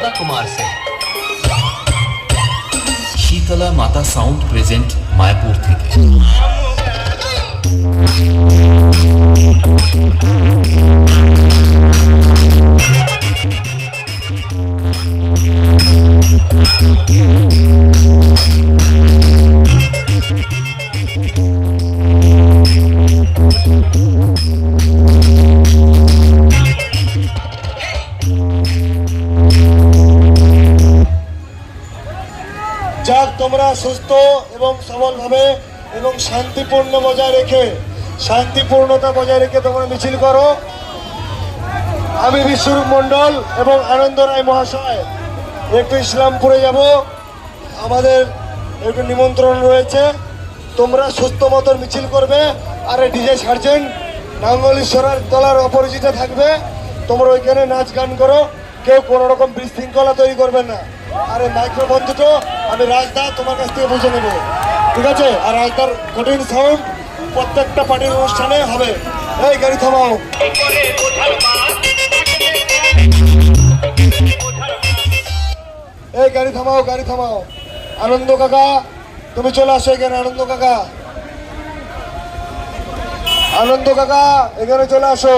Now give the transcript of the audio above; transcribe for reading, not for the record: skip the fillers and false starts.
दादा कुमार से। शीतला माता साउंड प्रेजेंट मायापुर থেকে। যাক তোমরা সুস্থ এবং সবলভাবে এবং শান্তিপূর্ণ বজায় রেখে শান্তিপূর্ণতা বজায় রেখে তোমরা মিছিল করো। আমি বিশ্বরূপ মণ্ডল এবং আনন্দ রায় মহাশয় একটু ইসলামপুরে যাব, আমাদের একটু নিমন্ত্রণ রয়েছে। তোমরা সুস্থ মতন মিছিল করবে। আর ডিজে সার্জেন্ট নাঙ্গলেশ্বরের তলার অপরিচিত থাকবে, তোমরা ওইখানে নাচ গান করো, কেউ কোনো রকম বিশৃঙ্খলা তৈরি করবে না। আর এই মাইক্রোফোন দুটো আমি রাজদা তোমার কাছ থেকে বুঝে নেবো, ঠিক আছে? আর রাজদার কঠিন সাউন্ড প্রত্যেকটা পার্টির অনুষ্ঠানে হবে। এই গাড়ি থামাও, এই গাড়ি থামাও, গাড়ি থামাও। আনন্দ কাকা তুমি চলে আসো এখানে। আনন্দ কাকা, আনন্দ কাকা এখানে চলে আসো।